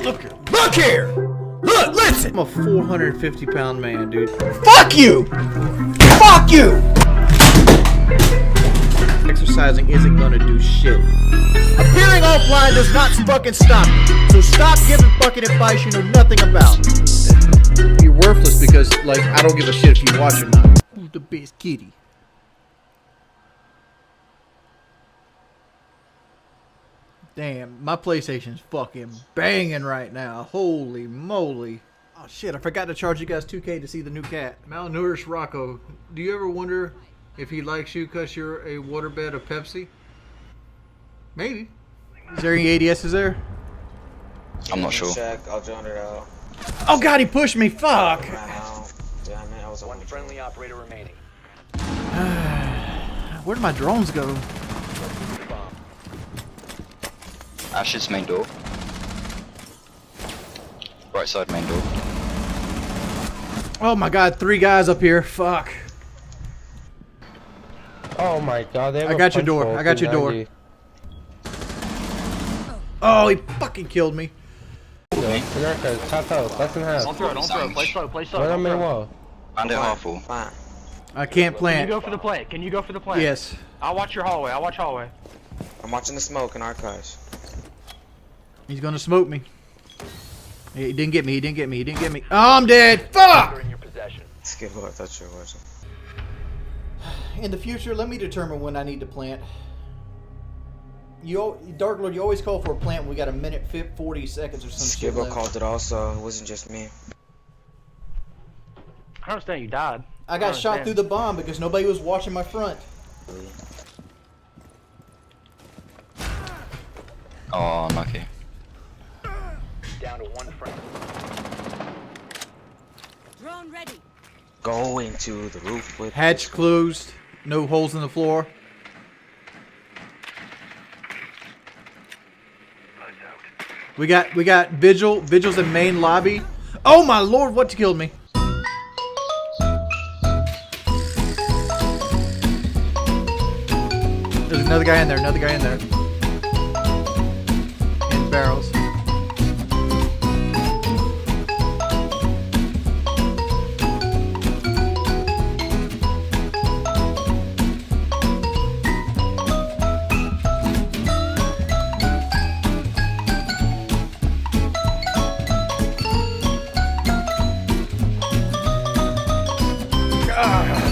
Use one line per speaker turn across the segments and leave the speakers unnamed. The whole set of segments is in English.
Look here. Look here! Look, listen! I'm a 450-pound man, dude. Fuck you! Fuck you! Exercising isn't gonna do shit. Appearing offline does not fucking stop me. So stop giving fucking advice you know nothing about. You're worthless because, like, I don't give a shit if you watch or not. Who's the best kitty? Damn, my PlayStation's fucking banging right now. Holy moly. Oh shit, I forgot to charge you guys $2K to see the new cat. Malnourished Rocco. Do you ever wonder if he likes you because you're a waterbed of Pepsi? Maybe. Is there any ADSs there?
I'm not sure.
Check. I'll join it out.
Oh god, he pushed me. Fuck.
Damn it, I was
One friendly operator remaining.
Where'd my drones go?
Ash's main door. Right side main door.
Oh my god, 3 guys up here. Fuck.
Oh my god, they have
I got your door. I got your door. Oh, he fucking killed me.
America, top out, less than half.
Don't throw, play slow, play slow.
Right on main wall.
Found it half full.
Fine.
I can't
Can
plant.
you go for the play? Can you go for the play?
Yes.
I'll watch your hallway, I'll watch hallway.
I'm watching the smoke in archives.
He's gonna smoke me. He didn't get me, he didn't get me, he didn't get me. Oh, I'm dead! Fuck!
In your possession.
Skip who I thought you were.
In the future, let me determine when I need to plant. Dark Lord, you always call for a plant when we got a minute 40 seconds or some shit
Skibbo
left.
called it also. It wasn't just me.
I don't understand you died.
I got shot through the bomb because nobody was watching my front.
Oh, unlucky.
Down to one friend.
Drone ready.
Go into the roof with
Hatch closed. No holes in the floor. We got Vigil. Vigil's in main lobby. Oh my lord, what killed me? There's another guy in there, another guy in there. In barrels.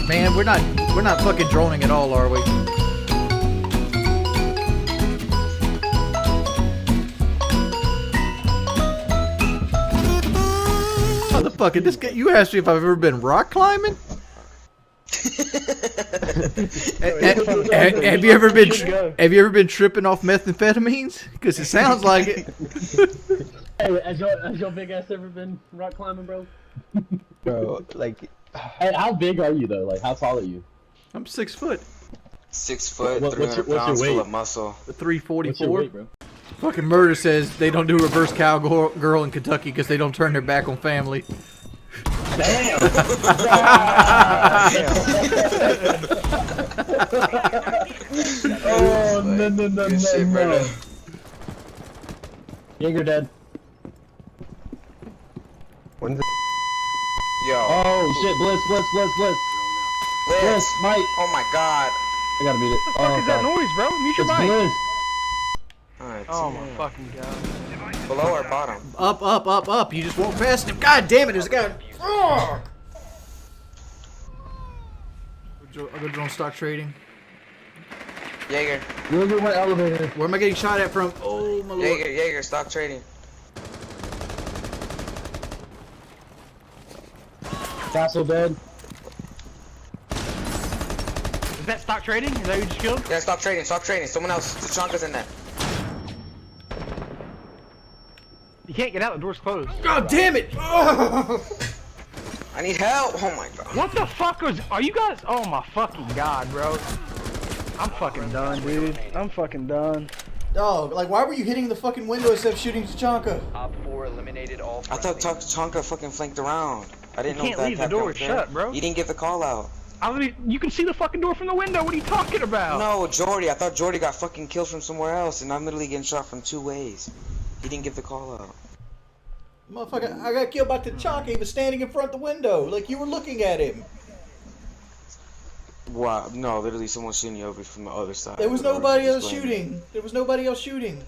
Man, we're not fucking droning at all, are we? Motherfucker, this guy, you asked me if I've ever been rock climbing? Have you ever been tripping off methamphetamines? Because it sounds like it.
Hey, has your big ass ever been rock climbing, bro?
Bro, like,
Hey, how big are you though? Like, how tall are you?
I'm 6 foot.
6 foot,
What's
300
your
pounds
weight?
full of muscle.
344.
What's your weight, bro?
Fucking Murder says they don't do reverse cowgirl in Kentucky because they don't turn their back on family.
Damn! Oh, no.
Good shit, brother.
Jaeger dead.
when's it?
Yo.
Oh shit, Bliss,
Liz.
Mike.
Oh my god.
I gotta mute it.
What the fuck is that noise, bro? Mute your
It's
mic.
Bliss.
Alright,
Oh my fucking god.
below or bottom?
Up. You just won't pass him. God damn it, there's a guy. Ugh. I'll go drone stock trading.
Jaeger.
You're in my elevator.
Where am I getting shot at from? Oh my lord.
Jaeger, stock trading.
Castle dead.
Is that stock trading? Is that who you just killed?
Yeah, stop trading. Someone else. Tachanka's in there.
You can't get out, the door's closed.
God damn it! Ugh.
I need help. Oh my god.
What the fuck are you guys? Oh my fucking god, bro. I'm fucking done, dude. I'm fucking done.
Dog, like why were you hitting the fucking window instead of shooting Tachanka?
Op 4 eliminated all.
I thought Tachanka fucking flanked around. I didn't know
can't
that
leave, the
happened
door
up
is
there.
shut, bro.
You didn't get the call out.
You can see the fucking door from the window. What are you talking about?
No, Jordy. I thought Jordy got fucking killed from somewhere else, and I'm literally getting shot from 2 ways. He didn't give the call out.
Motherfucker, I got killed by Tachanka. He was standing in front of the window, like you were looking at him.
Wow, no, literally someone shooting you over from the other side.
There was nobody else shooting. There was nobody else shooting.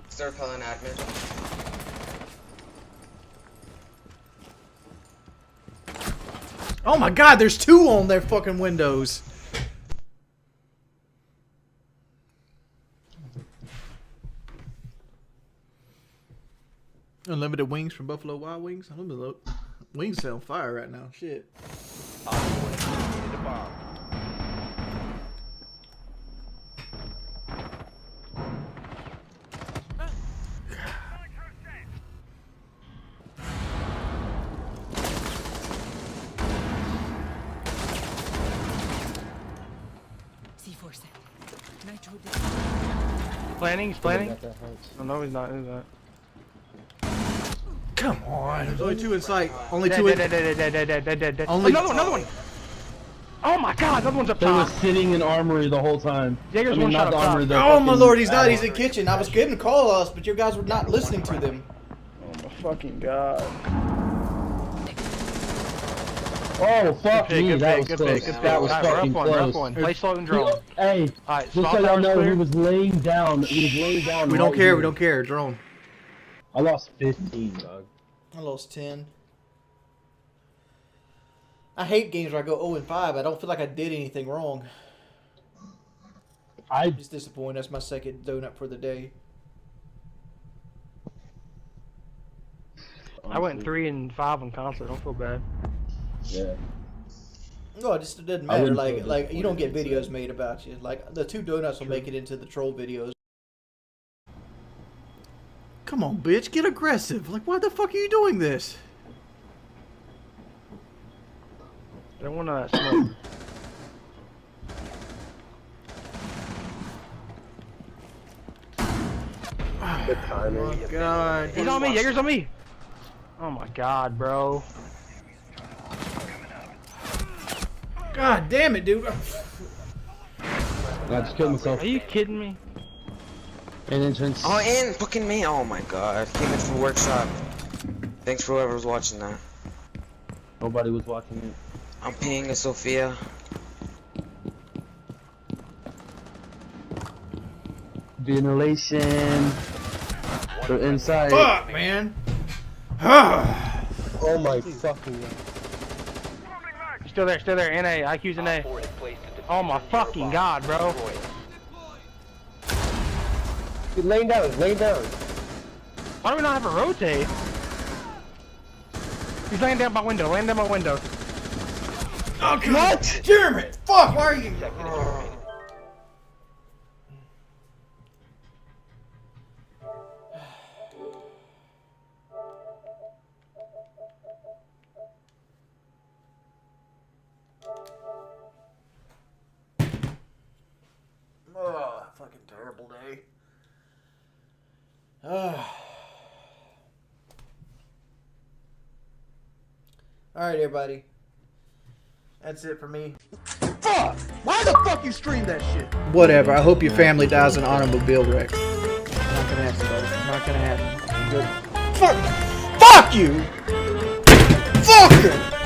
Start calling admin.
Oh my god, there's two on their fucking windows. Unlimited wings from Buffalo Wild Wings. Unlimited wings on fire right now. Shit.
C4 set. Nitro.
Planning, he's planning.
That hurts.
Oh, no, he's not. He's not.
Come on. There's only two in sight. Only
Dead,
two in
dead.
Only-
Another one. Oh my god, another one's up
They were
top.
sitting in armory the whole time.
Jaeger's
I mean,
one
not
shot
the
up top.
armory. The
Oh my
fucking
lord, he's not. He's in
battle.
kitchen. I was getting to call us, but you guys were not listening to them.
Oh my fucking god.
Oh fuck
Good pick,
me,
good
that
pick,
was
good
close.
pick, good pick.
That was
Alright, we're
fucking
up one, we're up
close.
one. Play slow and drone.
Hey,
Alright,
just
small
so y'all
tower's
know,
clear.
he was laying down. He was laying down.
We don't
right
care.
here.
We don't care. Drone.
I lost 15, dog.
I lost 10. I hate games where I go 0-5. I don't feel like I did anything wrong.
I
Just disappointed. That's my second donut for the day.
I went 3 and 5 on console. Don't feel bad.
Yeah.
No, it just doesn't
I
matter.
wouldn't feel
Like you don't get
disappointed.
videos made about you. Like the two donuts will make it into the troll videos. Come on, bitch, get aggressive. Like, why the fuck are you doing this?
I don't want to smoke.
Good timing.
Oh god.
He's on me. Jaeger's on me. Oh my god, bro.
God damn it, dude.
I just killed myself.
Are you kidding me?
An entrance.
Oh, in fucking me. Oh my god. Came in from the workshop. Thanks for whoever was watching that.
Nobody was watching it.
I'm pinging a Sophia.
Ventilation. They're inside.
Fuck, man.
Oh my fucking god.
Still there, still there. NA. IQ's NA. Oh my fucking god, bro.
Dude, laying down, laying down.
Why do we not have a rotate? He's laying down my window, laying down my window.
Oh, what? Jeremy! Fuck, why are you? Oh, fucking terrible day. Alright, everybody. That's it for me. Fuck! Why the fuck you stream that shit? Whatever. I hope your family dies in an automobile wreck. Not gonna happen, buddy. Not gonna happen. Good. Fuck! Fuck you! Fucker!